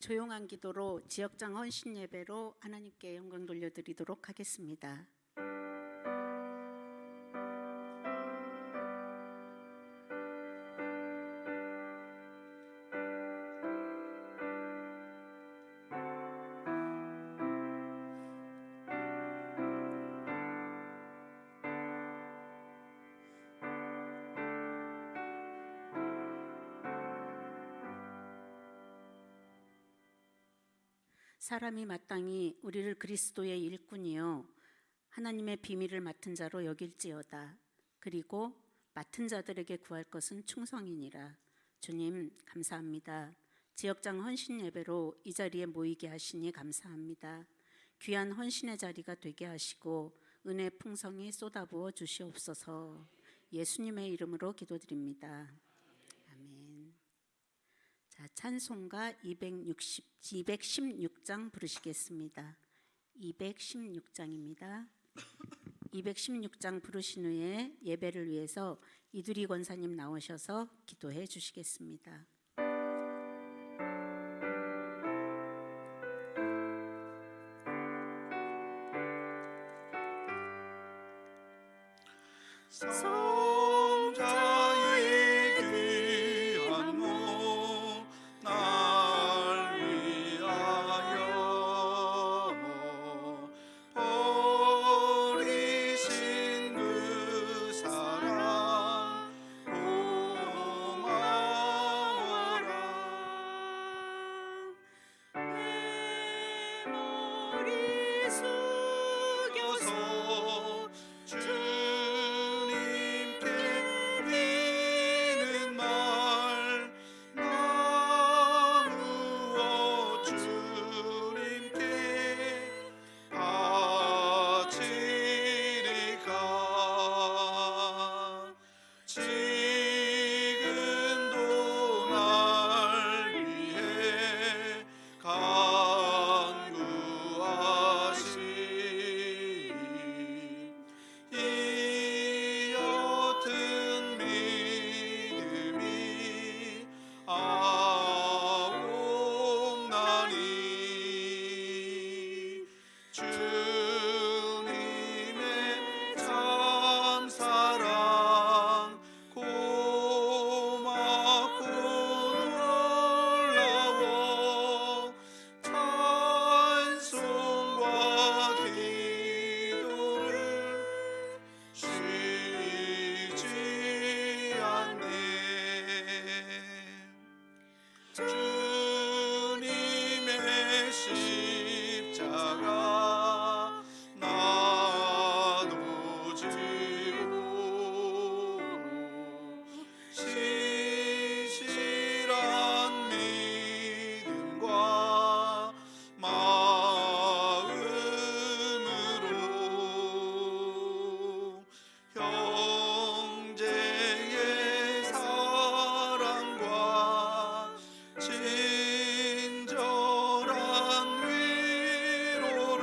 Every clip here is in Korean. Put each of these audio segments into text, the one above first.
조용한 기도로 지역장 헌신 예배로 하나님께 영광 돌려드리도록 하겠습니다. 사람이 마땅히 우리를 그리스도의 일꾼이요 하나님의 비밀을 맡은 자로 여길지어다. 그리고 맡은 자들에게 구할 것은 충성이니라. 주님 감사합니다. 지역장 헌신 예배로 이 자리에 모이게 하시니 감사합니다. 귀한 헌신의 자리가 되게 하시고 은혜 풍성히 쏟아부어 주시옵소서. 예수님의 이름으로 기도드립니다. 아멘. 자, 찬송가 216장 부르시겠습니다. 216장입니다. 216장 부르신 후에 예배를 위해서 이두리 권사님 나오셔서 기도해 주시겠습니다. 친절한 위로를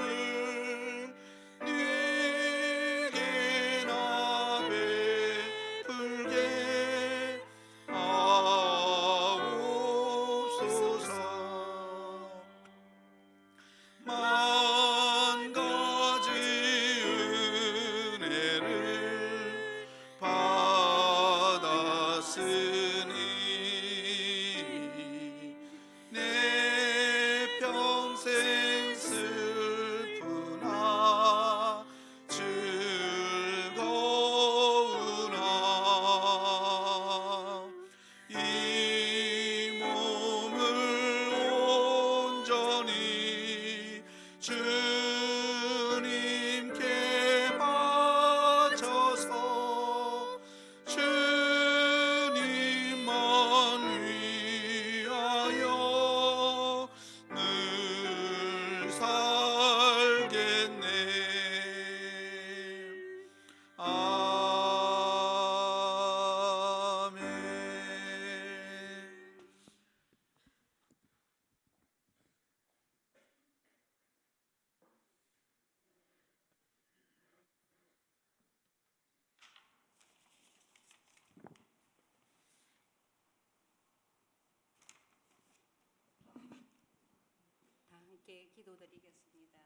함께 기도드리겠습니다.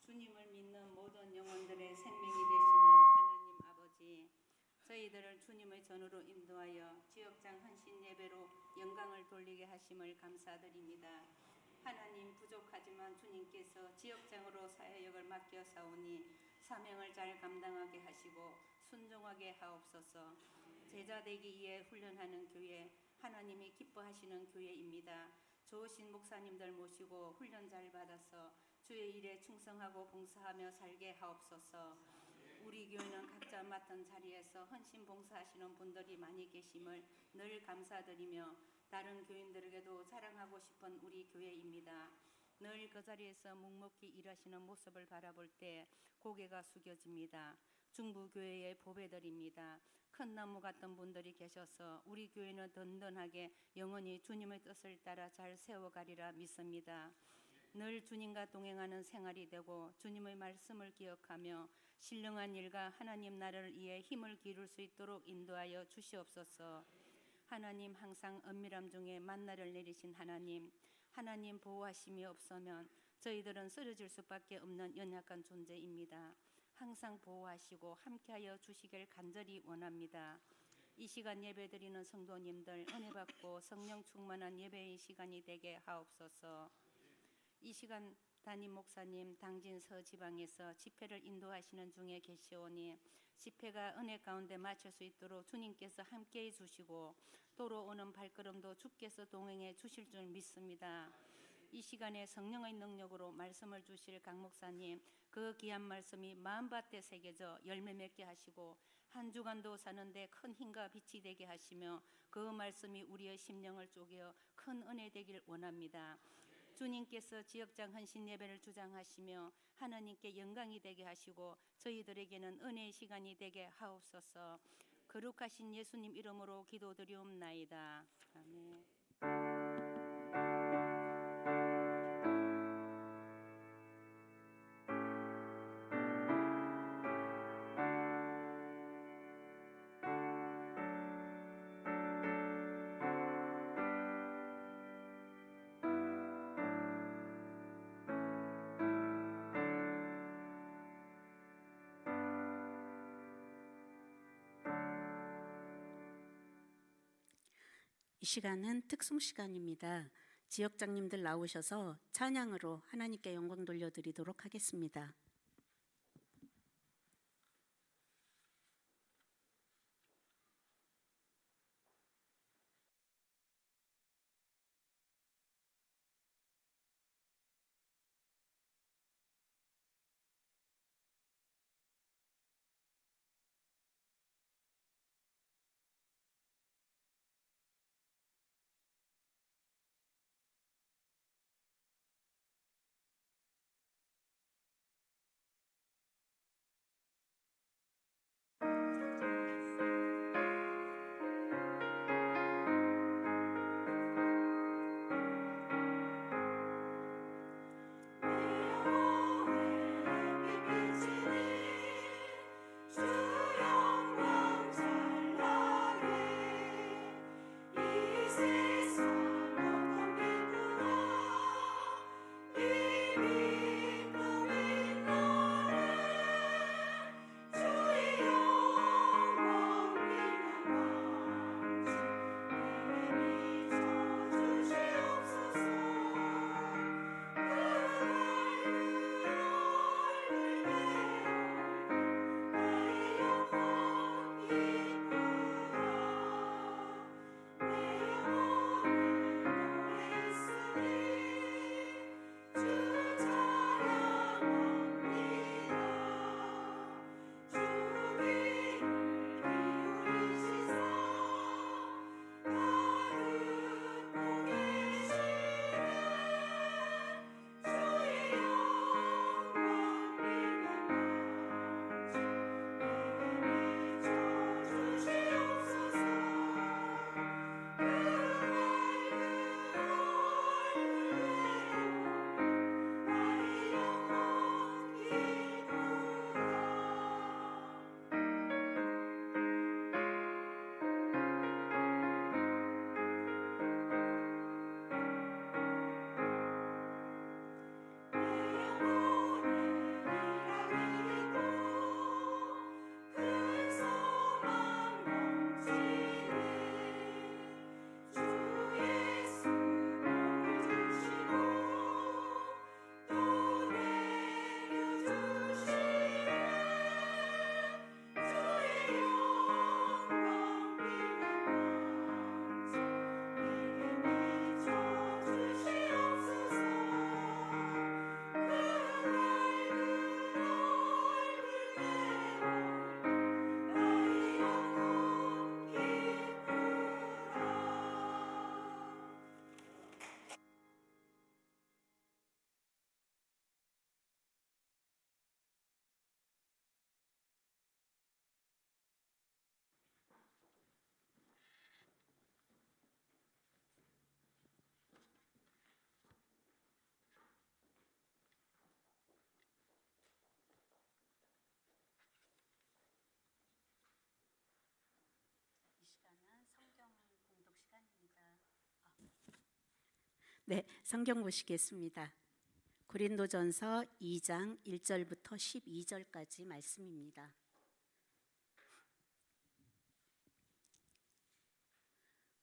주님을 믿는 모든 영혼들의 생명이 되시는 하나님 아버지, 저희들을 주님의 전으로 인도하여 지역장 헌신 예배로 영광을 돌리게 하심을 감사드립니다. 하나님, 부족하지만 주님께서 지역장으로 사역을 맡겨 사오니 사명을 잘 감당하게 하시고 순종하게 하옵소서. 제자 되기 위해 훈련하는 교회, 하나님이 기뻐하시는 교회입니다. 좋으신 목사님들 모시고 훈련 잘 받아서 주의 일에 충성하고 봉사하며 살게 하옵소서. 우리 교회는 각자 맡은 자리에서 헌신 봉사하시는 분들이 많이 계심을 늘 감사드리며 다른 교인들에게도 자랑하고 싶은 우리 교회입니다. 늘 그 자리에서 묵묵히 일하시는 모습을 바라볼 때 고개가 숙여집니다. 중부교회의 보배들입니다. 큰 나무 같은 분들이 계셔서 우리 교회는 든든하게 영원히 주님의 뜻을 따라 잘 세워가리라 믿습니다. 늘 주님과 동행하는 생활이 되고 주님의 말씀을 기억하며 신령한 일과 하나님 나라를 위해 힘을 기울 수 있도록 인도하여 주시옵소서. 하나님, 항상 은밀함 중에 만나를 내리신 하나님, 하나님 보호하심이 없으면 저희들은 쓰러질 수밖에 없는 연약한 존재입니다. 항상 보호하시고 함께하여 주시길 간절히 원합니다. 이 시간 예배드리는 성도님들 은혜 받고 성령 충만한 예배의 시간이 되게 하옵소서. 이 시간 담임 목사님 당진 서지방에서 집회를 인도하시는 중에 계시오니 집회가 은혜 가운데 마칠 수 있도록 주님께서 함께해 주시고 도로 오는 발걸음도 주께서 동행해 주실 줄 믿습니다. 이 시간에 성령의 능력으로 말씀을 주실 강 목사님, 그 귀한 말씀이 마음밭에 새겨져 열매 맺게 하시고 한 주간도 사는데 큰 힘과 빛이 되게 하시며 그 말씀이 우리의 심령을 쪼개어 큰 은혜 되길 원합니다. 주님께서 지역장 헌신 예배를 주장하시며 하나님께 영광이 되게 하시고 저희들에게는 은혜의 시간이 되게 하옵소서. 거룩하신 예수님 이름으로 기도드리옵나이다. 아멘. 이 시간은 특송 시간입니다. 지역장님들 나오셔서 찬양으로 하나님께 영광 돌려드리도록 하겠습니다. 네, 성경 보시겠습니다. 고린도전서 2장 1절부터 12절까지 말씀입니다.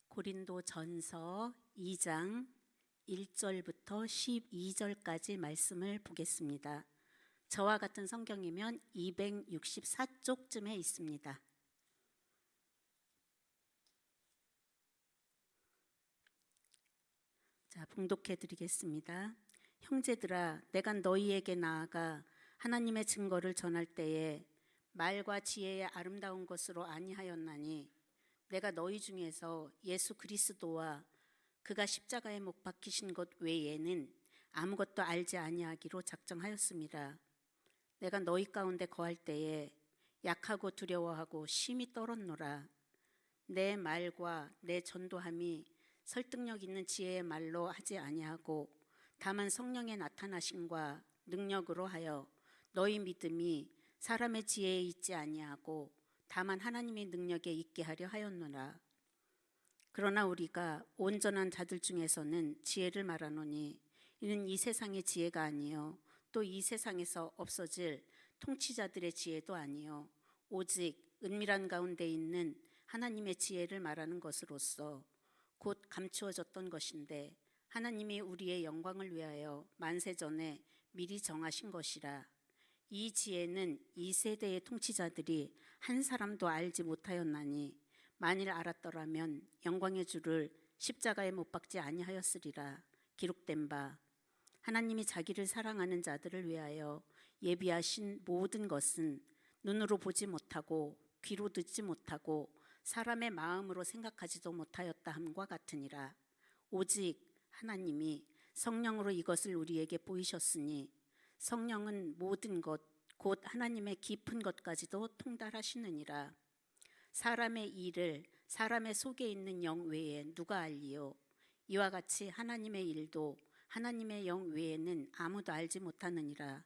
고린도전서 2장 1절부터 12절까지 말씀을 보겠습니다. 저와 같은 성경이면 264쪽쯤에 있습니다. 자, 봉독해 드리겠습니다. 형제들아, 내가 너희에게 나아가 하나님의 증거를 전할 때에 말과 지혜의 아름다운 것으로 아니하였나니 내가 너희 중에서 예수 그리스도와 그가 십자가에 못 박히신 것 외에는 아무것도 알지 아니하기로 작정하였습니다. 내가 너희 가운데 거할 때에 약하고 두려워하고 심히 떨었노라. 내 말과 내 전도함이 설득력 있는 지혜의 말로 하지 아니하고 다만 성령의 나타나심과 능력으로 하여 너희 믿음이 사람의 지혜에 있지 아니하고 다만 하나님의 능력에 있게 하려 하였노라. 그러나 우리가 온전한 자들 중에서는 지혜를 말하노니 이는 이 세상의 지혜가 아니요 또 이 세상에서 없어질 통치자들의 지혜도 아니요 오직 은밀한 가운데 있는 하나님의 지혜를 말하는 것으로서 곧 감추어졌던 것인데 하나님이 우리의 영광을 위하여 만세전에 미리 정하신 것이라. 이 지혜는 이 세대의 통치자들이 한 사람도 알지 못하였나니 만일 알았더라면 영광의 주를 십자가에 못 박지 아니하였으리라. 기록된 바 하나님이 자기를 사랑하는 자들을 위하여 예비하신 모든 것은 눈으로 보지 못하고 귀로 듣지 못하고 사람의 마음으로 생각하지도 못하였다 함과 같으니라. 오직 하나님이 성령으로 이것을 우리에게 보이셨으니 성령은 모든 것 곧 하나님의 깊은 것까지도 통달하시느니라. 사람의 일을 사람의 속에 있는 영 외에 누가 알리요? 이와 같이 하나님의 일도 하나님의 영 외에는 아무도 알지 못하느니라.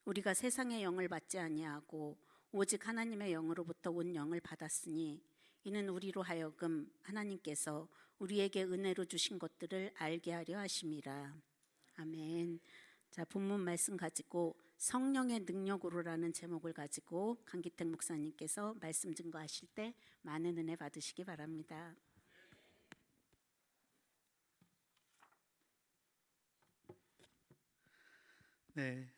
우리가 세상의 영을 받지 아니하고 오직 하나님의 영으로부터 온 영을 받았으니 이는 우리로 하여금 하나님께서 우리에게 은혜로 주신 것들을 알게 하려 하심이라. 아멘. 자, 본문 말씀 가지고 성령의 능력으로라는 제목을 가지고 강기택 목사님께서 말씀 증거하실 때 많은 은혜 받으시기 바랍니다. 네,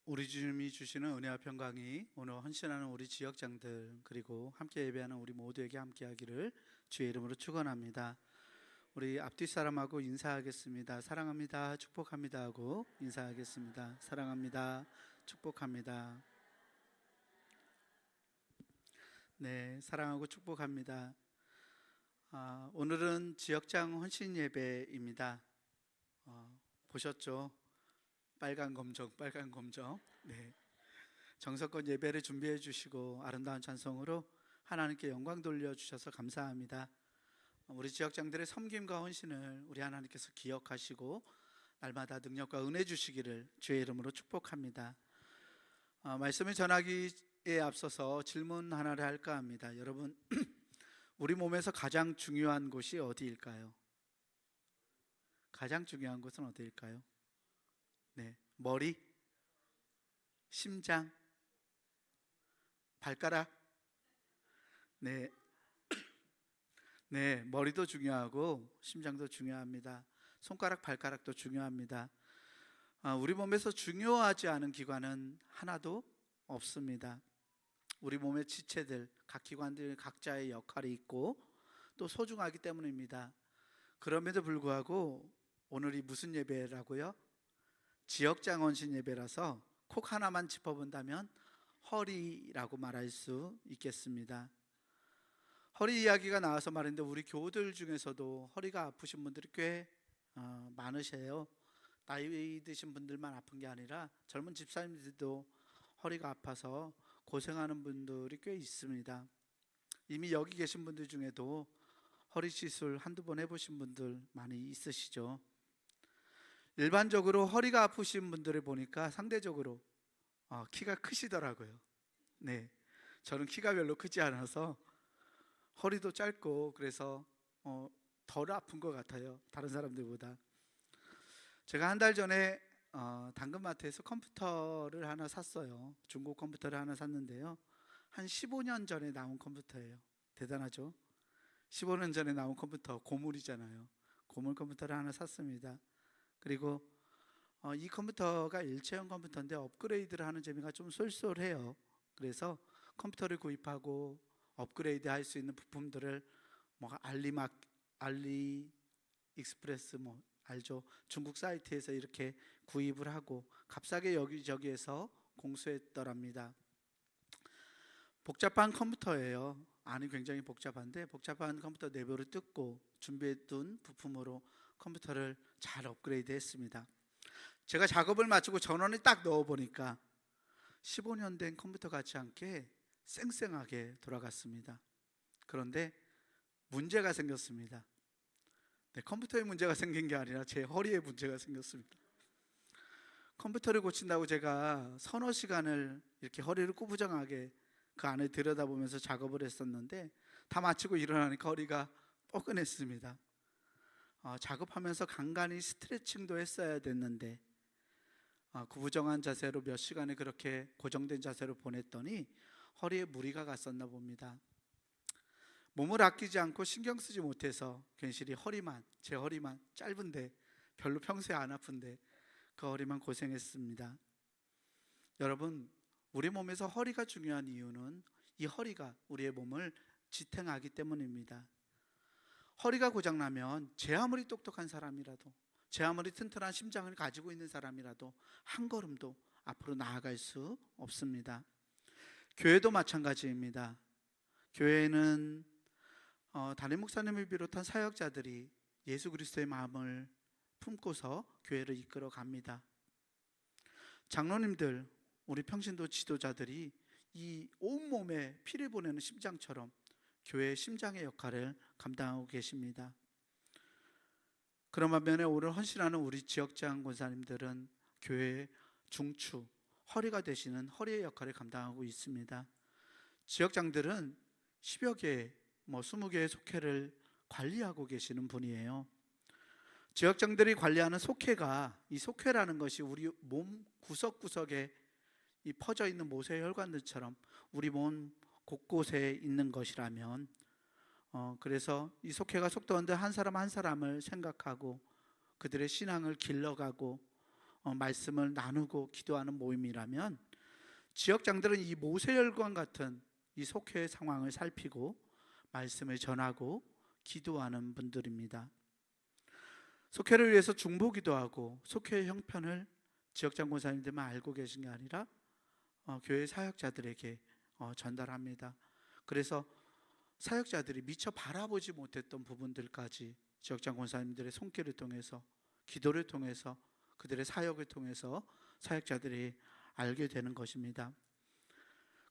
우리 주님이 주시는 은혜와 평강이 오늘 헌신하는 우리 지역장들 그리고 함께 예배하는 우리 모두에게 함께하기를 주의 이름으로 축원합니다. 우리 앞뒤 사람하고 인사하겠습니다. 사랑합니다, 축복합니다 하고 인사하겠습니다. 사랑합니다, 축복합니다. 네, 사랑하고 축복합니다. 오늘은 지역장 헌신 예배입니다. 보셨죠? 빨간 검정, 빨간 검정. 네, 정성껏 예배를 준비해 주시고 아름다운 찬송으로 하나님께 영광 돌려주셔서 감사합니다. 우리 지역장들의 섬김과 헌신을 우리 하나님께서 기억하시고 날마다 능력과 은혜 주시기를 주의 이름으로 축복합니다. 말씀을 전하기에 앞서서 질문 하나를 할까 합니다. 여러분, 우리 몸에서 가장 중요한 곳이 어디일까요? 가장 중요한 곳은 어디일까요? 네, 머리, 심장, 발가락. 네, 네, 머리도 중요하고 심장도 중요합니다. 손가락, 발가락도 중요합니다. 우리 몸에서 중요하지 않은 기관은 하나도 없습니다. 우리 몸의 지체들, 각 기관들 각자의 역할이 있고 또 소중하기 때문입니다. 그럼에도 불구하고 오늘이 무슨 예배라고요? 지역장 헌신 예배라서 콕 하나만 짚어본다면 허리라고 말할 수 있겠습니다. 허리 이야기가 나와서 말인데 우리 교우들 중에서도 허리가 아프신 분들이 꽤 많으세요. 나이 드신 분들만 아픈 게 아니라 젊은 집사님들도 허리가 아파서 고생하는 분들이 꽤 있습니다. 이미 여기 계신 분들 중에도 허리 시술 한두 번 해보신 분들 많이 있으시죠. 일반적으로 허리가 아프신 분들을 보니까 상대적으로 키가 크시더라고요. 네, 저는 키가 별로 크지 않아서 허리도 짧고 그래서 덜 아픈 것 같아요. 다른 사람들보다. 제가 한 달 전에 당근마트에서 컴퓨터를 하나 샀어요. 중고 컴퓨터를 하나 샀는데요. 한 15년 전에 나온 컴퓨터예요. 대단하죠? 15년 전에 나온 컴퓨터, 고물이잖아요. 고물 컴퓨터를 하나 샀습니다. 그리고 이 컴퓨터가 일체형 컴퓨터인데 업그레이드를 하는 재미가 좀 쏠쏠해요. 그래서 컴퓨터를 구입하고 업그레이드 할 수 있는 부품들을 알리 익스프레스 알죠? 중국 사이트에서 이렇게 구입을 하고 값싸게 여기저기에서 공수했더랍니다. 복잡한 컴퓨터예요. 안이 굉장히 복잡한데 복잡한 컴퓨터 내부를 뜯고 준비해둔 부품으로 컴퓨터를 잘 업그레이드 했습니다. 제가 작업을 마치고 전원을 딱 넣어보니까 15년 된 컴퓨터 같지 않게 쌩쌩하게 돌아갔습니다. 그런데 문제가 생겼습니다. 컴퓨터에 문제가 생긴 게 아니라 제 허리에 문제가 생겼습니다. 컴퓨터를 고친다고 제가 서너 시간을 이렇게 허리를 꾸부정하게 그 안에 들여다보면서 작업을 했었는데 다 마치고 일어나니까 허리가 뻐근했습니다. 작업하면서 간간히 스트레칭도 했어야 됐는데 구부정한 자세로 몇 시간을 그렇게 고정된 자세로 보냈더니 허리에 무리가 갔었나 봅니다. 몸을 아끼지 않고 신경 쓰지 못해서 괜시리 제 허리만 짧은데 별로 평소에 안 아픈데 그 허리만 고생했습니다. 여러분, 우리 몸에서 허리가 중요한 이유는 이 허리가 우리의 몸을 지탱하기 때문입니다. 허리가 고장나면 제 아무리 똑똑한 사람이라도, 제 아무리 튼튼한 심장을 가지고 있는 사람이라도 한 걸음도 앞으로 나아갈 수 없습니다. 교회도 마찬가지입니다. 교회는 담임 목사님을 비롯한 사역자들이 예수 그리스도의 마음을 품고서 교회를 이끌어 갑니다. 장로님들, 우리 평신도 지도자들이 이 온몸에 피를 보내는 심장처럼 교회의 심장의 역할을 감당하고 계십니다. 그런 반면에 오늘 헌신하는 우리 지역장 권사님들은 교회의 중추, 허리가 되시는 허리의 역할을 감당하고 있습니다. 지역장들은 10여 개, 20개의 속회를 관리하고 계시는 분이에요. 지역장들이 관리하는 속회가, 이 속회라는 것이 우리 몸 구석구석에 이 퍼져 있는 모세 혈관들처럼 우리 몸 곳곳에 있는 것이라면, 그래서 이 속회가 속도원들 한 사람 한 사람을 생각하고 그들의 신앙을 길러가고 말씀을 나누고 기도하는 모임이라면, 지역장들은 이 모세 혈관 같은 이 속회의 상황을 살피고 말씀을 전하고 기도하는 분들입니다. 속회를 위해서 중보기도 하고 속회의 형편을 지역장 권사님들만 알고 계신 게 아니라 교회 사역자들에게 전달합니다. 그래서 사역자들이 미처 바라보지 못했던 부분들까지 지역장 권사님들의 손길을 통해서, 기도를 통해서, 그들의 사역을 통해서 사역자들이 알게 되는 것입니다.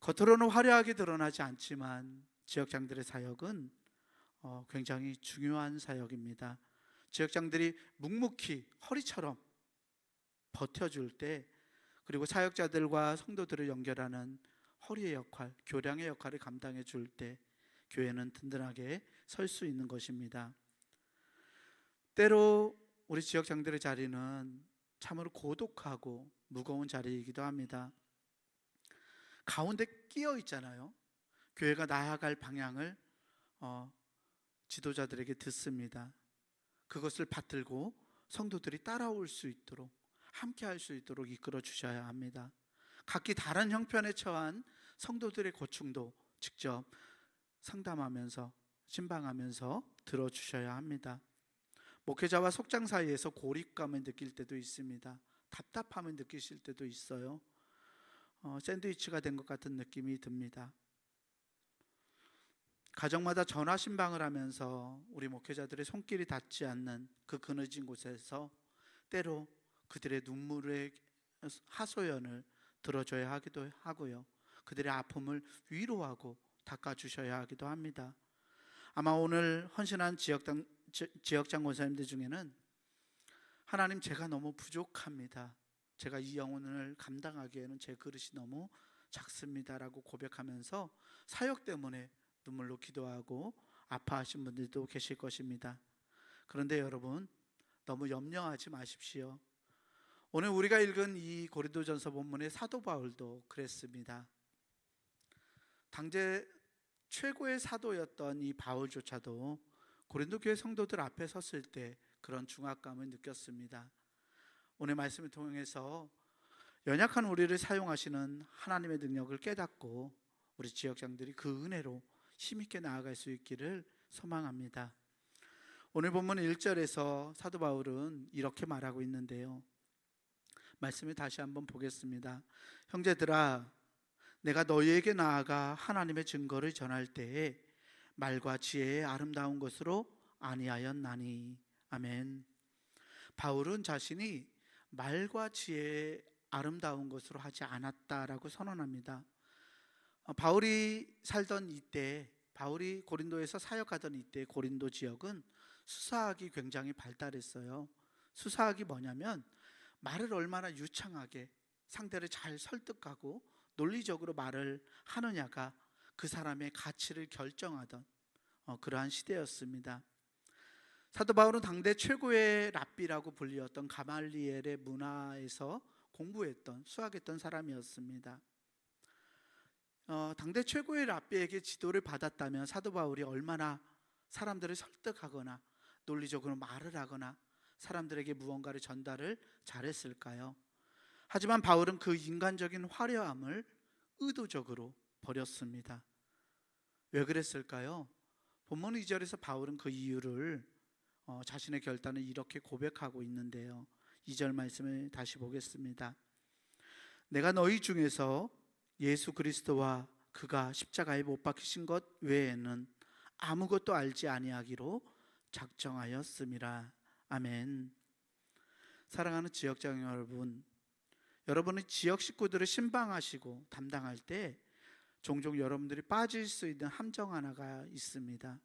겉으로는 화려하게 드러나지 않지만 지역장들의 사역은 굉장히 중요한 사역입니다. 지역장들이 묵묵히 허리처럼 버텨줄 때, 그리고 사역자들과 성도들을 연결하는 허리의 역할, 교량의 역할을 감당해 줄 때 교회는 든든하게 설 수 있는 것입니다. 때로 우리 지역장들의 자리는 참으로 고독하고 무거운 자리이기도 합니다. 가운데 끼어 있잖아요. 교회가 나아갈 방향을 지도자들에게 듣습니다. 그것을 받들고 성도들이 따라올 수 있도록, 함께 할 수 있도록 이끌어 주셔야 합니다. 각기 다른 형편에 처한 성도들의 고충도 직접 상담하면서, 신방하면서 들어주셔야 합니다. 목회자와 속장 사이에서 고립감을 느낄 때도 있습니다. 답답함을 느끼실 때도 있어요. 샌드위치가 된 것 같은 느낌이 듭니다. 가정마다 전화 신방을 하면서 우리 목회자들의 손길이 닿지 않는 그 그늘진 곳에서 때로 그들의 눈물의 하소연을 들어줘야 하기도 하고요, 그들의 아픔을 위로하고 닦아주셔야 하기도 합니다. 아마 오늘 헌신한 지역장 권사님들 중에는 하나님, 제가 너무 부족합니다, 제가 이 영혼을 감당하기에는 제 그릇이 너무 작습니다 라고 고백하면서 사역 때문에 눈물로 기도하고 아파하신 분들도 계실 것입니다. 그런데 여러분, 너무 염려하지 마십시오. 오늘 우리가 읽은 이 고린도전서 본문의 사도 바울도 그랬습니다. 당대 최고의 사도였던 이 바울조차도 고린도 교회 성도들 앞에 섰을 때 그런 중압감을 느꼈습니다. 오늘 말씀을 통해서 연약한 우리를 사용하시는 하나님의 능력을 깨닫고 우리 지역장들이 그 은혜로 힘있게 나아갈 수 있기를 소망합니다. 오늘 본문 1절에서 사도 바울은 이렇게 말하고 있는데요. 말씀을 다시 한번 보겠습니다. 형제들아, 내가 너희에게 나아가 하나님의 증거를 전할 때에 말과 지혜의 아름다운 것으로 아니하였나니. 아멘. 바울은 자신이 말과 지혜의 아름다운 것으로 하지 않았다라고 선언합니다. 바울이 살던 이때, 바울이 고린도에서 사역하던 이때 고린도 지역은 수사학이 굉장히 발달했어요. 수사학이 뭐냐면 말을 얼마나 유창하게 상대를 잘 설득하고 논리적으로 말을 하느냐가 그 사람의 가치를 결정하던 그러한 시대였습니다. 사도 바울은 당대 최고의 랍비라고 불리었던 가말리엘의 문화에서 공부했던, 수학했던 사람이었습니다. 당대 최고의 랍비에게 지도를 받았다면 사도 바울이 얼마나 사람들을 설득하거나 논리적으로 말을 하거나 사람들에게 무언가를 전달을 잘했을까요? 하지만 바울은 그 인간적인 화려함을 의도적으로 버렸습니다. 왜 그랬을까요? 본문 2절에서 바울은 그 이유를 자신의 결단을 이렇게 고백하고 있는데요. 2절 말씀을 다시 보겠습니다. 내가 너희 중에서 예수 그리스도와 그가 십자가에 못 박히신 것 외에는 아무것도 알지 아니하기로 작정하였음이라. 아멘. 사랑하는 지역장 여러분, 여러분의 지역 식구들을 신방하시고 담당할 때 종종 여러분들이 빠질 수 있는 함정 하나가 있습니다.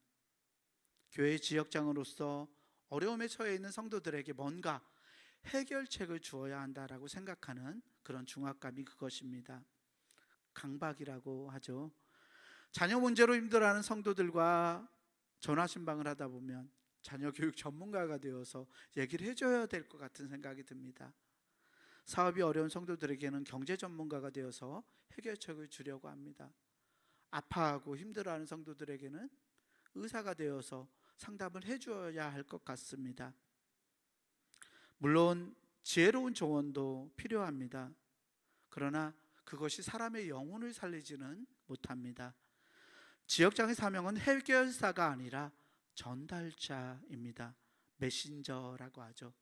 교회 지역장으로서 어려움에 처해 있는 성도들에게 뭔가 해결책을 주어야 한다라고 생각하는 그런 중압감이 그것입니다. 강박이라고 하죠. 자녀 문제로 힘들어하는 성도들과 전화 신방을 하다 보면 자녀 교육 전문가가 되어서 얘기를 해줘야 될 것 같은 생각이 듭니다. 사업이 어려운 성도들에게는 경제 전문가가 되어서 해결책을 주려고 합니다. 아파하고 힘들어하는 성도들에게는 의사가 되어서 상담을 해줘야 할 것 같습니다. 물론 지혜로운 조언도 필요합니다. 그러나 그것이 사람의 영혼을 살리지는 못합니다. 지역장의 사명은 해결사가 아니라 전달자입니다. 메신저라고 하죠.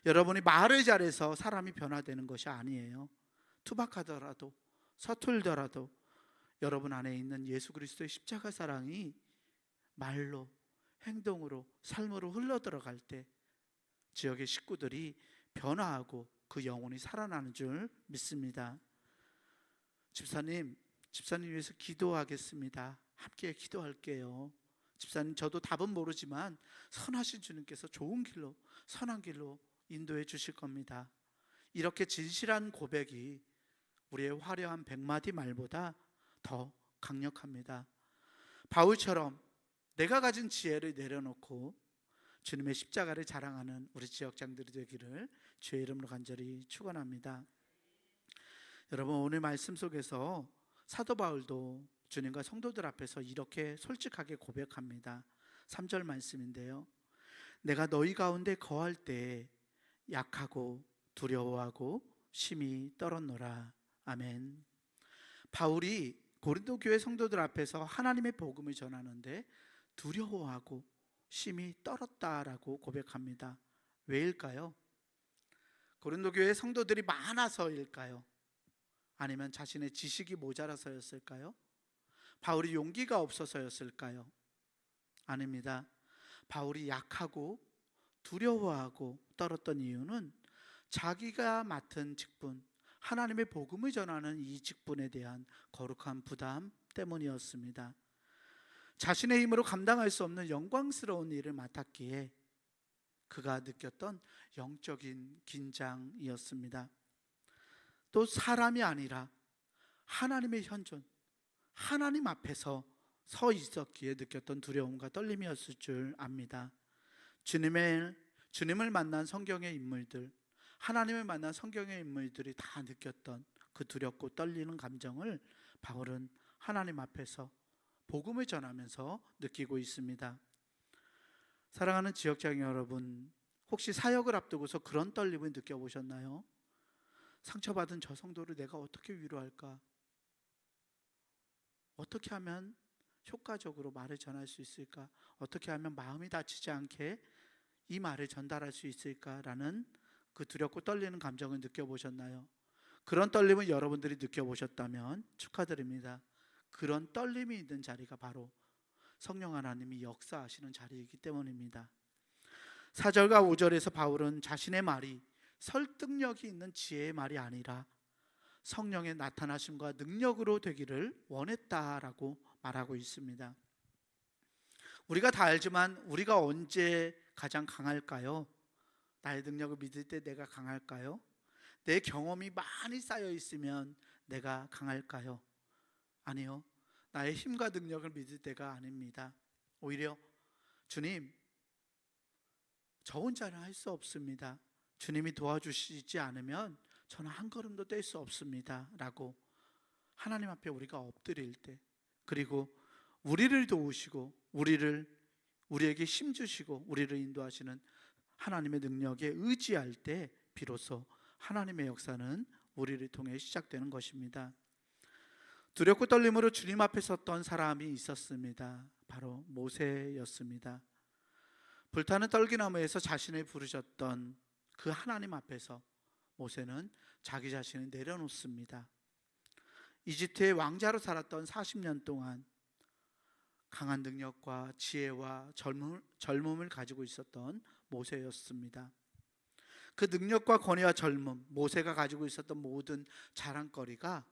여러분이 말을 잘해서 사람이 변화되는 것이 아니에요. 투박하더라도 서툴더라도 여러분 안에 있는 예수 그리스도의 십자가 사랑이 말로, 행동으로, 삶으로 흘러들어갈 때 지역의 식구들이 변화하고 그 영혼이 살아나는 줄 믿습니다. 집사님 위해서 기도하겠습니다. 함께 기도할게요. 집사님, 저도 답은 모르지만 선하신 주님께서 좋은 길로, 선한 길로 인도해 주실 겁니다. 이렇게 진실한 고백이 우리의 화려한 100마디 말보다 더 강력합니다. 바울처럼 내가 가진 지혜를 내려놓고 주님의 십자가를 자랑하는 우리 지역장들이 되기를 주의 이름으로 간절히 축원합니다. 여러분, 오늘 말씀 속에서 사도 바울도 주님과 성도들 앞에서 이렇게 솔직하게 고백합니다. 3절 말씀인데요. 내가 너희 가운데 거할 때 약하고 두려워하고 심히 떨었노라. 아멘. 바울이 고린도 교회 성도들 앞에서 하나님의 복음을 전하는데 두려워하고 심히 떨었다라고 고백합니다. 왜일까요? 고린도 교회 성도들이 많아서일까요? 아니면 자신의 지식이 모자라서였을까요? 바울이 용기가 없어서였을까요? 아닙니다. 바울이 약하고 두려워하고 떨었던 이유는 자기가 맡은 직분, 하나님의 복음을 전하는 이 직분에 대한 거룩한 부담 때문이었습니다. 자신의 힘으로 감당할 수 없는 영광스러운 일을 맡았기에 그가 느꼈던 영적인 긴장이었습니다. 또 사람이 아니라 하나님의 현존, 하나님 앞에서 서 있었기에 느꼈던 두려움과 떨림이었을 줄 압니다. 주님을 만난 성경의 인물들, 하나님을 만난 성경의 인물들이 다 느꼈던 그 두렵고 떨리는 감정을 바울은 하나님 앞에서 복음을 전하면서 느끼고 있습니다. 사랑하는 지역장애 여러분, 혹시 사역을 앞두고서 그런 떨림을 느껴보셨나요? 상처받은 저 성도를 내가 어떻게 위로할까? 어떻게 하면 효과적으로 말을 전할 수 있을까? 어떻게 하면 마음이 다치지 않게 이 말을 전달할 수 있을까라는 그 두렵고 떨리는 감정을 느껴보셨나요? 그런 떨림을 여러분들이 느껴보셨다면 축하드립니다. 그런 떨림이 있는 자리가 바로 성령 하나님이 역사하시는 자리이기 때문입니다. 4절과 5절에서 바울은 자신의 말이 설득력이 있는 지혜의 말이 아니라 성령의 나타나심과 능력으로 되기를 원했다라고 말하고 있습니다. 우리가 다 알지만 우리가 언제 가장 강할까요? 나의 능력을 믿을 때 내가 강할까요? 내 경험이 많이 쌓여 있으면 내가 강할까요? 아니요. 나의 힘과 능력을 믿을 때가 아닙니다. 오히려 주님, 저 혼자는 할 수 없습니다. 주님이 도와주시지 않으면 저는 한 걸음도 뗄 수 없습니다 라고 하나님 앞에 우리가 엎드릴 때, 그리고 우리를 도우시고 우리에게 힘 주시고 우리를 인도하시는 하나님의 능력에 의지할 때 비로소 하나님의 역사는 우리를 통해 시작되는 것입니다. 두렵고 떨림으로 주님 앞에 섰던 사람이 있었습니다. 바로 모세였습니다. 불타는 떨기나무에서 자신을 부르셨던 그 하나님 앞에서 모세는 자기 자신을 내려놓습니다. 이집트의 왕자로 살았던 40년 동안 강한 능력과 지혜와 젊음을 가지고 있었던 모세였습니다. 그 능력과 권위와 젊음, 모세가 가지고 있었던 모든 자랑거리가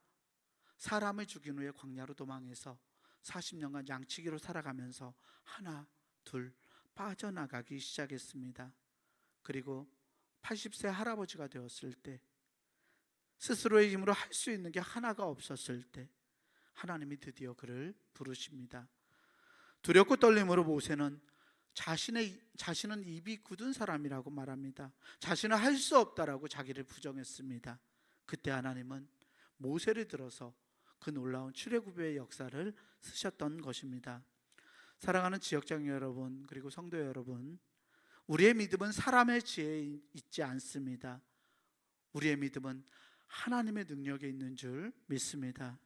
사람을 죽인 후에 광야로 도망해서 40년간 양치기로 살아가면서 하나 둘 빠져나가기 시작했습니다. 그리고 80세 할아버지가 되었을 때, 스스로의 힘으로 할 수 있는 게 하나가 없었을 때 하나님이 드디어 그를 부르십니다. 두렵고 떨림으로 모세는 자신은 입이 굳은 사람이라고 말합니다. 자신은 할 수 없다라고 자기를 부정했습니다. 그때 하나님은 모세를 들어서 그 놀라운 출애굽의 역사를 쓰셨던 것입니다. 사랑하는 지역장로 여러분, 그리고 성도 여러분, 우리의 믿음은 사람의 지혜에 있지 않습니다. 우리의 믿음은 하나님의 능력에 있는 줄 믿습니다.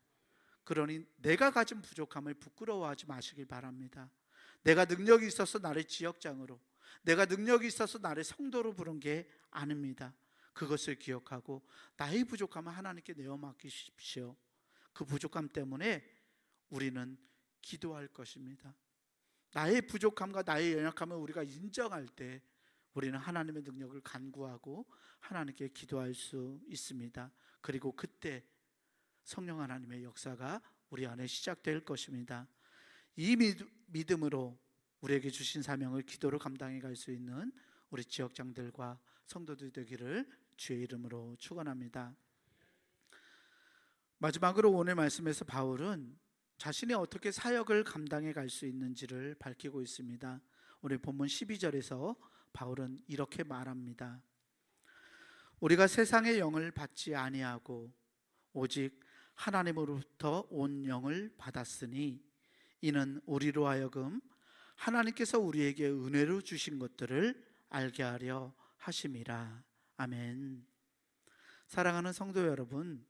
그러니 내가 가진 부족함을 부끄러워하지 마시길 바랍니다. 내가 능력이 있어서 나를 지역장으로, 내가 능력이 있어서 나를 성도로 부른 게 아닙니다. 그것을 기억하고 나의 부족함을 하나님께 내어 맡기십시오. 그 부족함 때문에 우리는 기도할 것입니다. 나의 부족함과 나의 연약함을 우리가 인정할 때 우리는 하나님의 능력을 간구하고 하나님께 기도할 수 있습니다. 그리고 그때 성령 하나님의 역사가 우리 안에 시작될 것입니다. 이 믿음으로 우리에게 주신 사명을 기도로 감당해 갈 수 있는 우리 지역장들과 성도들 되기를 주의 이름으로 축원합니다. 마지막으로 오늘 말씀에서 바울은 자신이 어떻게 사역을 감당해 갈 수 있는지를 밝히고 있습니다. 오늘 본문 12절에서 바울은 이렇게 말합니다. 우리가 세상의 영을 받지 아니하고 오직 하나님으로부터 온 영을 받았으니 이는 우리로 하여금 하나님께서 우리에게 은혜로 주신 것들을 알게 하려 하심이라. 아멘. 사랑하는 성도 여러분,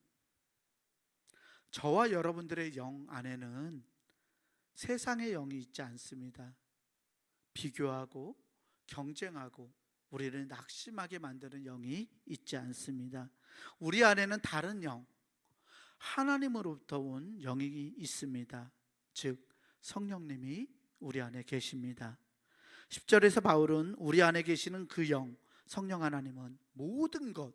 저와 여러분들의 영 안에는 세상의 영이 있지 않습니다. 비교하고 경쟁하고 우리를 낙심하게 만드는 영이 있지 않습니다. 우리 안에는 다른 영, 하나님으로부터 온 영이 있습니다. 즉 성령님이 우리 안에 계십니다. 10절에서 바울은 우리 안에 계시는 그 영, 성령 하나님은 모든 것,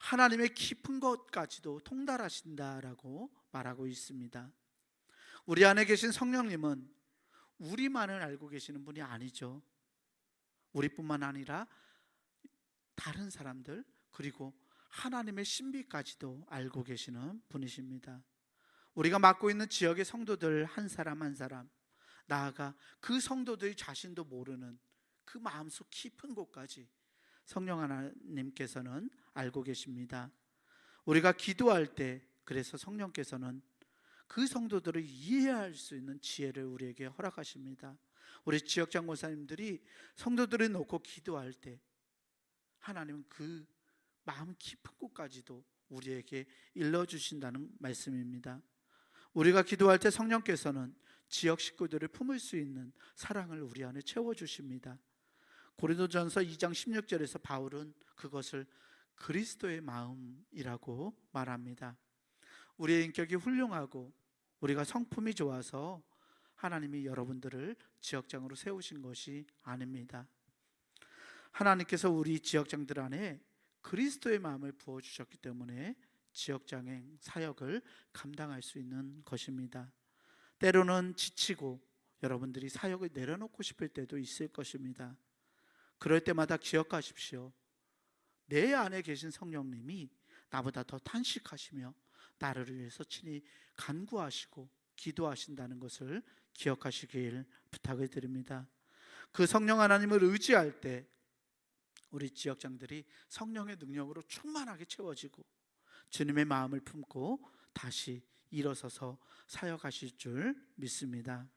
하나님의 깊은 것까지도 통달하신다라고 말하고 있습니다. 우리 안에 계신 성령님은 우리만을 알고 계시는 분이 아니죠. 우리뿐만 아니라 다른 사람들, 그리고 하나님의 신비까지도 알고 계시는 분이십니다. 우리가 맡고 있는 지역의 성도들 한 사람 한 사람, 나아가 그 성도들 자신도 모르는 그 마음속 깊은 곳까지 성령 하나님께서는 알고 계십니다. 우리가 기도할 때 그래서 성령께서는 그 성도들을 이해할 수 있는 지혜를 우리에게 허락하십니다. 우리 지역장 목사님들이 성도들을 놓고 기도할 때 하나님은 그 마음 깊은 곳까지도 우리에게 일러주신다는 말씀입니다. 우리가 기도할 때 성령께서는 지역 식구들을 품을 수 있는 사랑을 우리 안에 채워주십니다. 고린도전서 2장 16절에서 바울은 그것을 그리스도의 마음이라고 말합니다. 우리의 인격이 훌륭하고 우리가 성품이 좋아서 하나님이 여러분들을 지역장으로 세우신 것이 아닙니다. 하나님께서 우리 지역장들 안에 그리스도의 마음을 부어주셨기 때문에 지역장의 사역을 감당할 수 있는 것입니다. 때로는 지치고 여러분들이 사역을 내려놓고 싶을 때도 있을 것입니다. 그럴 때마다 기억하십시오. 내 안에 계신 성령님이 나보다 더 탄식하시며 나를 위해서 친히 간구하시고 기도하신다는 것을 기억하시길 부탁을 드립니다. 그 성령 하나님을 의지할 때 우리 지역장들이 성령의 능력으로 충만하게 채워지고 주님의 마음을 품고 다시 일어서서 사역하실 줄 믿습니다.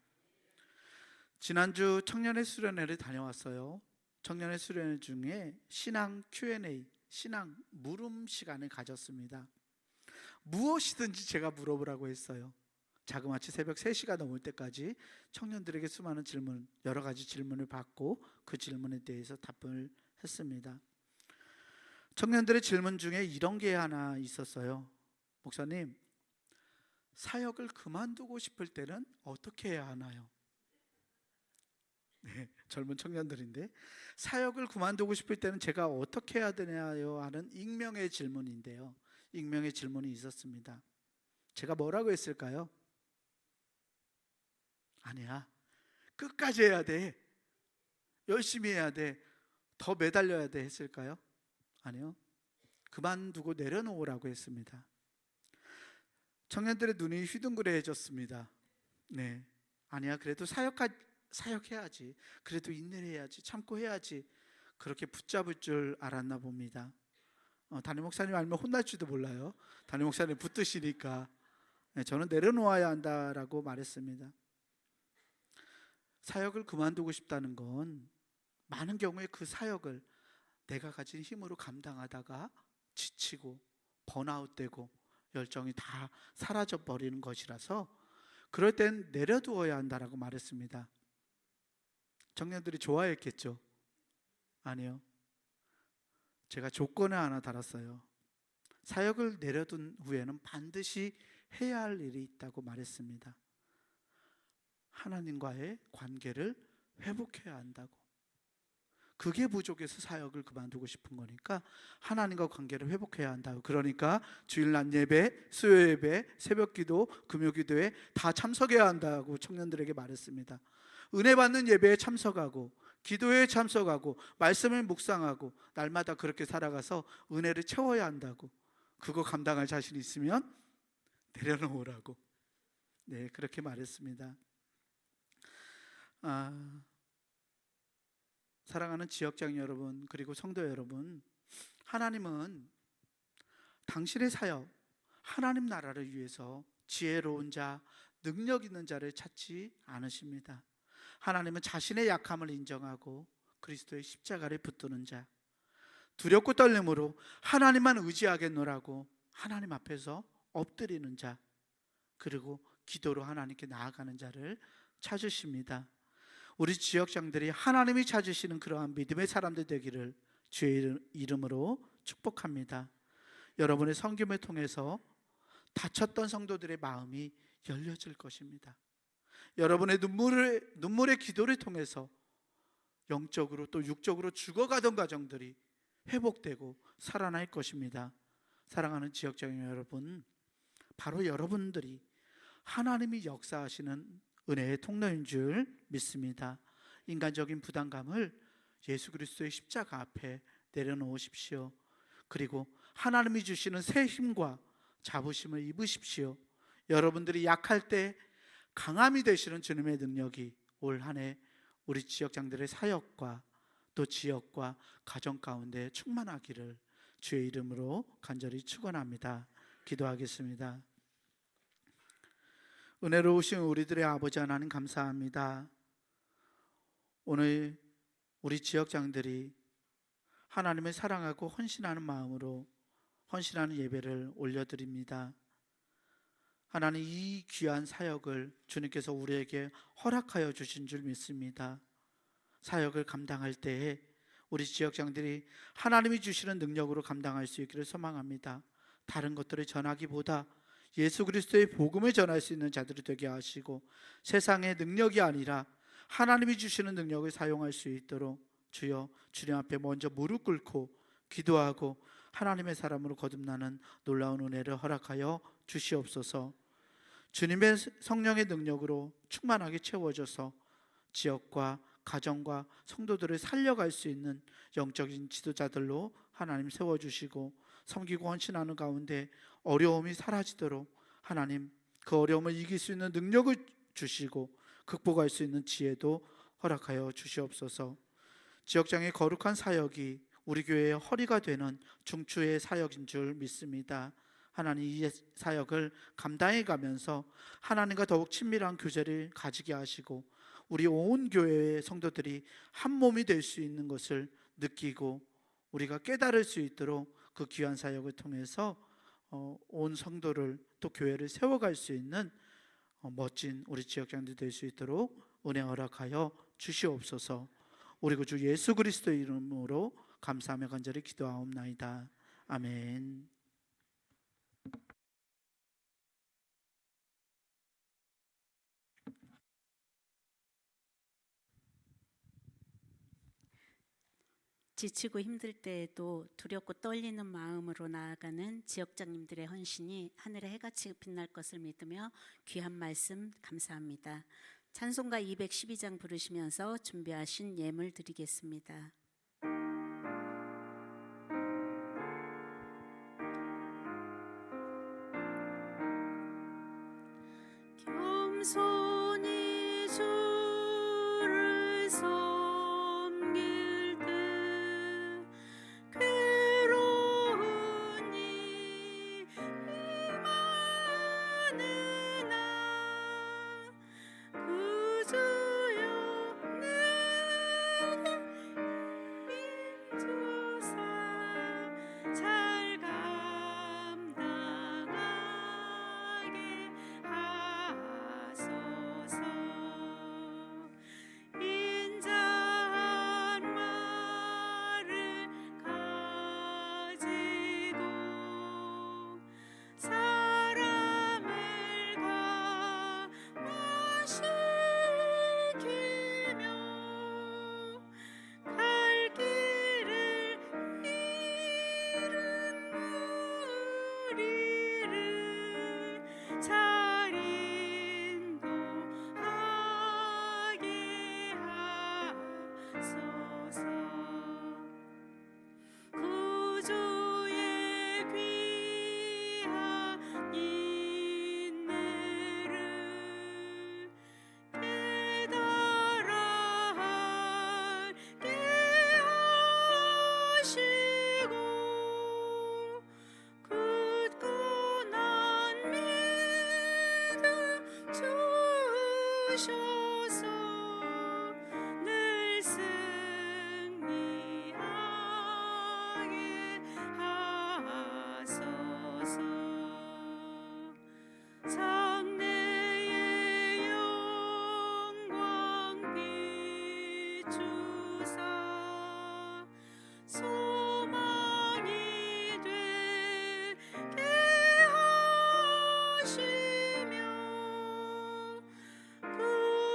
지난주 청년의 수련회를 다녀왔어요. 청년의 수련회 중에 신앙 Q&A, 신앙 물음 시간을 가졌습니다. 무엇이든지 제가 물어보라고 했어요. 자그마치 새벽 3시가 넘을 때까지 청년들에게 수많은 질문, 여러 가지 질문을 받고 그 질문에 대해서 답을 했습니다. 청년들의 질문 중에 이런 게 하나 있었어요. 목사님, 사역을 그만두고 싶을 때는 어떻게 해야 하나요? 네, 젊은 청년들인데 사역을 그만두고 싶을 때는 제가 어떻게 해야 되나요? 하는 익명의 질문인데요. 익명의 질문이 있었습니다. 제가 뭐라고 했을까요? 아니야, 끝까지 해야 돼, 열심히 해야 돼, 더 매달려야 돼 했을까요? 아니요, 그만두고 내려놓으라고 했습니다. 청년들의 눈이 휘둥그레해졌습니다. 네, 아니야, 그래도 사역해야지, 그래도 인내를 해야지, 참고 해야지, 그렇게 붙잡을 줄 알았나 봅니다. 담임 목사님 알면 혼날지도 몰라요. 담임 목사님 붙드시니까. 네, 저는 내려놓아야 한다라고 말했습니다. 사역을 그만두고 싶다는 건 많은 경우에 그 사역을 내가 가진 힘으로 감당하다가 지치고 번아웃되고 열정이 다 사라져버리는 것이라서 그럴 땐 내려두어야 한다라고 말했습니다. 청년들이 좋아했겠죠? 아니요, 제가 조건을 하나 달았어요. 사역을 내려둔 후에는 반드시 해야 할 일이 있다고 말했습니다. 하나님과의 관계를 회복해야 한다고. 그게 부족해서 사역을 그만두고 싶은 거니까 하나님과 관계를 회복해야 한다고. 그러니까 주일 낮 예배, 수요 예배, 새벽 기도, 금요 기도에 다 참석해야 한다고 청년들에게 말했습니다. 은혜 받는 예배에 참석하고 기도에 참석하고 말씀을 묵상하고 날마다 그렇게 살아가서 은혜를 채워야 한다고. 그거 감당할 자신 있으면 내려놓으라고. 네, 그렇게 말했습니다. 사랑하는 지역장 여러분, 그리고 성도 여러분, 하나님은 당신의 사역, 하나님 나라를 위해서 지혜로운 자, 능력 있는 자를 찾지 않으십니다. 하나님은 자신의 약함을 인정하고 그리스도의 십자가를 붙드는 자, 두렵고 떨림으로 하나님만 의지하겠노라고 하나님 앞에서 엎드리는 자, 그리고 기도로 하나님께 나아가는 자를 찾으십니다. 우리 지역장들이 하나님이 찾으시는 그러한 믿음의 사람들 되기를 주의 이름으로 축복합니다. 여러분의 섬김을 통해서 다쳤던 성도들의 마음이 열려질 것입니다. 여러분의 눈물의 기도를 통해서 영적으로 또 육적으로 죽어가던 가정들이 회복되고 살아날 것입니다. 사랑하는 지역장 여러분, 바로 여러분들이 하나님이 역사하시는 은혜의 통로인 줄 믿습니다. 인간적인 부담감을 예수 그리스도의 십자가 앞에 내려놓으십시오. 그리고 하나님이 주시는 새 힘과 자부심을 입으십시오. 여러분들이 약할 때 강함이 되시는 주님의 능력이 올 한 해 우리 지역장들의 사역과 또 지역과 가정 가운데 충만하기를 주의 이름으로 간절히 축원합니다. 기도하겠습니다. 은혜로우신 우리들의 아버지 하나님 감사합니다. 오늘 우리 지역장들이 하나님을 사랑하고 헌신하는 마음으로 헌신하는 예배를 올려드립니다. 하나님, 이 귀한 사역을 주님께서 우리에게 허락하여 주신 줄 믿습니다. 사역을 감당할 때에 우리 지역장들이 하나님이 주시는 능력으로 감당할 수 있기를 소망합니다. 다른 것들을 전하기보다 예수 그리스도의 복음을 전할 수 있는 자들이 되게 하시고, 세상의 능력이 아니라 하나님이 주시는 능력을 사용할 수 있도록 주여, 주님 앞에 먼저 무릎 꿇고 기도하고 하나님의 사람으로 거듭나는 놀라운 은혜를 허락하여 주시옵소서. 주님의 성령의 능력으로 충만하게 채워져서 지역과 가정과 성도들을 살려갈 수 있는 영적인 지도자들로 하나님 세워주시고, 섬기고 헌신하는 가운데 어려움이 사라지도록 하나님 그 어려움을 이길 수 있는 능력을 주시고 극복할 수 있는 지혜도 허락하여 주시옵소서. 지역장의 거룩한 사역이 우리 교회의 허리가 되는 중추의 사역인 줄 믿습니다. 하나님, 이 사역을 감당해 가면서 하나님과 더욱 친밀한 교제를 가지게 하시고 우리 온 교회의 성도들이 한 몸이 될 수 있는 것을 느끼고 우리가 깨달을 수 있도록 그 귀한 사역을 통해서 온 성도를 또 교회를 세워갈 수 있는 멋진 우리 지역장들 될 수 있도록 은혜 허락하여 주시옵소서. 우리 구주 예수 그리스도의 이름으로 감사하며 간절히 기도하옵나이다. 아멘. 지치고 힘들 때에도 두렵고 떨리는 마음으로 나아가는 지역장님들의 헌신이 하늘의 해같이 빛날 것을 믿으며 귀한 말씀 감사합니다. 찬송가 212장 부르시면서 준비하신 예물 드리겠습니다. 겸손히 주를 섬길 때 괴로우니 임하느나 그 주여 내게 힘주사 잘 감당하게 하소서. 인자한 말을 가지고 사람을 감화시키며 갈 길을 잃은 무리를 잘 인도하게 하소서. 구주의 귀한 인내를 깨달아 알게 하시고 굳건한 믿음 주셔서 늘 승리하게 하소서. 장래의 영광 비추사 소망이 되게 하시며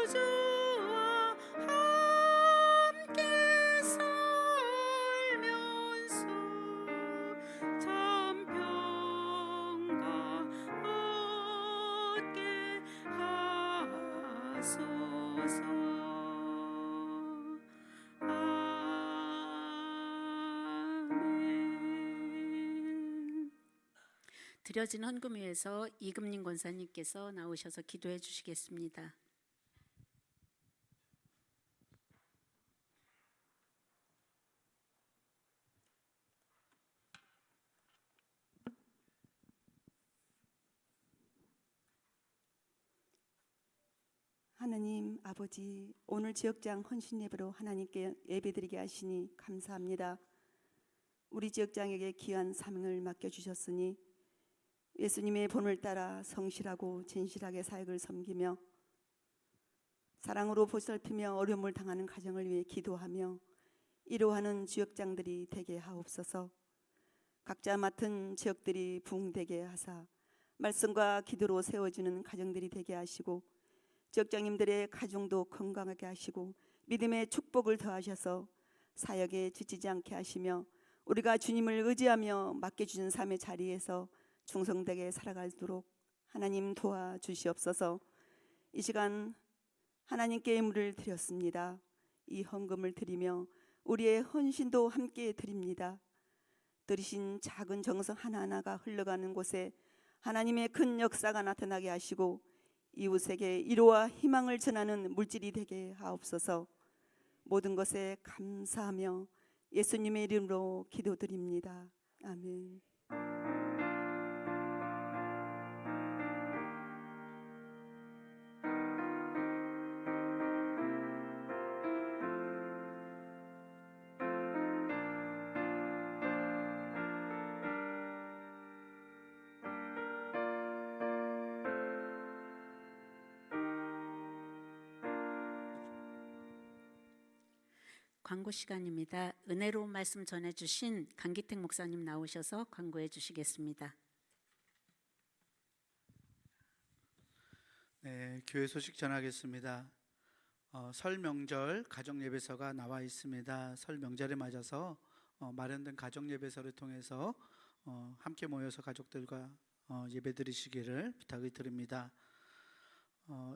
구주와 함께 살면서 참 평강 얻게 하소서. 아멘. 드려진 헌금 위에서 이금림 권사님께서 나오셔서 기도해 주시겠습니다. 하나님 아버지, 오늘 지역장 헌신 예배로 하나님께 예배드리게 하시니 감사합니다. 우리 지역장에게 귀한 사명을 맡겨주셨으니 예수님의 본을 따라 성실하고 진실하게 사역을 섬기며 사랑으로 보살피며 어려움을 당하는 가정을 위해 기도하며 이루하는 지역장들이 되게 하옵소서. 각자 맡은 지역들이 부흥되게 하사 말씀과 기도로 세워지는 가정들이 되게 하시고 지역장님들의 가정도 건강하게 하시고 믿음의 축복을 더하셔서 사역에 지치지 않게 하시며 우리가 주님을 의지하며 맡겨주신 삶의 자리에서 충성되게 살아가도록 하나님 도와주시옵소서. 이 시간 하나님께 예물을 드렸습니다. 이 헌금을 드리며 우리의 헌신도 함께 드립니다. 들이신 작은 정성 하나하나가 흘러가는 곳에 하나님의 큰 역사가 나타나게 하시고 이웃에게 위로와 희망을 전하는 물질이 되게 하옵소서. 모든 것에 감사하며 예수님의 이름으로 기도드립니다. 아멘. 광고 시간입니다. 은혜로운 말씀 전해주신 강기택 목사님 나오셔서 광고해 주시겠습니다. 네, 교회 소식 전하겠습니다. 설 명절 가정 예배서가 나와 있습니다. 설 명절에 맞아서 마련된 가정 예배서를 통해서 함께 모여서 가족들과 예배 드리시기를 부탁을 드립니다.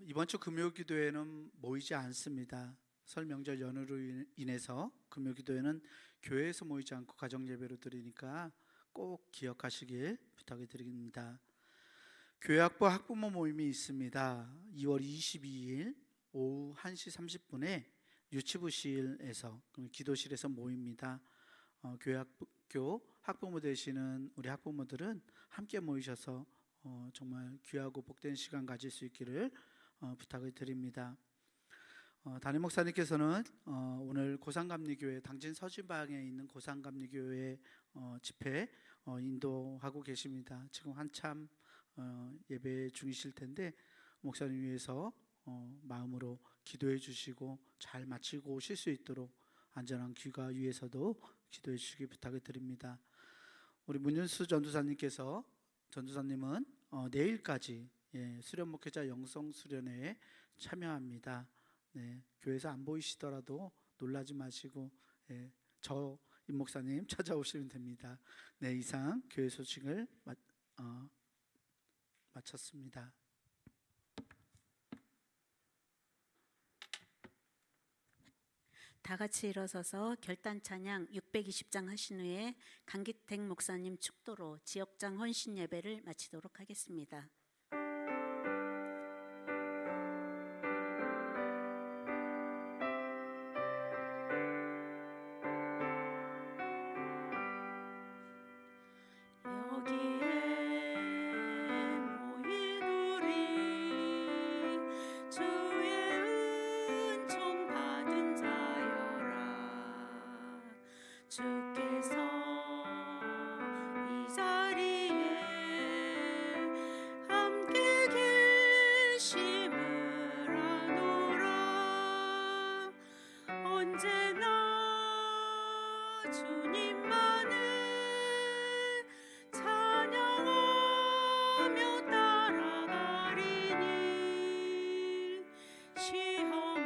이번 주 금요기도회는 모이지 않습니다. 설 명절 연휴로 인해서 금요기도회는 교회에서 모이지 않고 가정 예배로 드리니까 꼭 기억하시길 부탁을 드립니다. 교회학부 학부모 모임이 있습니다. 2월 22일 오후 1시 30분에 유치부실에서 기도실에서 모입니다. 교회학교 학부모 되시는 우리 학부모들은 함께 모이셔서 정말 귀하고 복된 시간 가질 수 있기를 부탁을 드립니다. 담임 목사님께서는 오늘 고산감리교회 당진 서지방에 있는 고산감리교회 집회 인도하고 계십니다. 지금 한참 예배 중이실 텐데 목사님 위해서 마음으로 기도해 주시고 잘 마치고 오실 수 있도록 안전한 귀가 위해서도 기도해 주시기 부탁을 드립니다. 우리 문윤수 전도사님은 내일까지 수련 목회자 영성 수련회에 참여합니다. 네, 교회에서 안 보이시더라도 놀라지 마시고 저 임 목사님 찾아오시면 됩니다. 네, 이상 교회 소식을 마쳤습니다. 다 같이 일어서서 결단 찬양 620장 하신 후에 강기택 목사님 축도로 지역장 헌신 예배를 마치도록 하겠습니다. 주께서 이 자리에 함께 계심을 아노라. 언제나 주님만을 찬양하며 따라가리니 시험을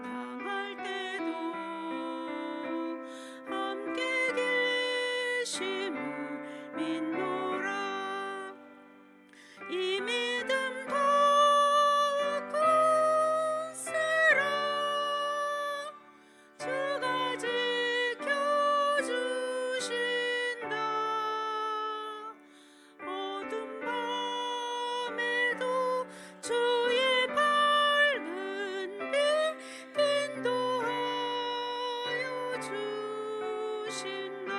당할 때도 함께 계심을 믿노라. 이 믿음 더욱 굳세라. 주가 지켜주신다. 어두운 밤에도 주의 밝은 빛 인도하여 주신다.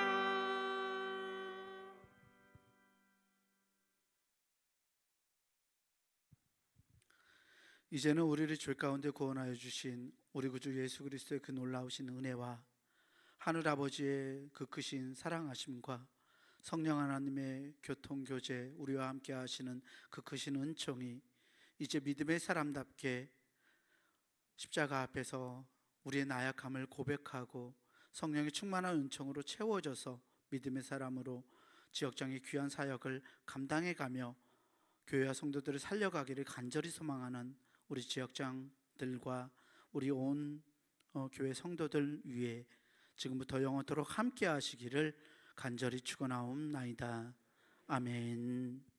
이제는 우리를 죄 가운데 구원하여 주신 우리 구주 예수 그리스도의 그 놀라우신 은혜와 하늘 아버지의 그 크신 사랑하심과 성령 하나님의 교통교제, 우리와 함께 하시는 그 크신 은총이 이제 믿음의 사람답게 십자가 앞에서 우리의 나약함을 고백하고 성령의 충만한 은총으로 채워져서 믿음의 사람으로 지역장의 귀한 사역을 감당해가며 교회와 성도들을 살려가기를 간절히 소망하는 우리 지역장들과 우리 온 교회 성도들 위해 지금부터 영원토록 함께 하시기를 간절히 축원하옵나이다. 아멘.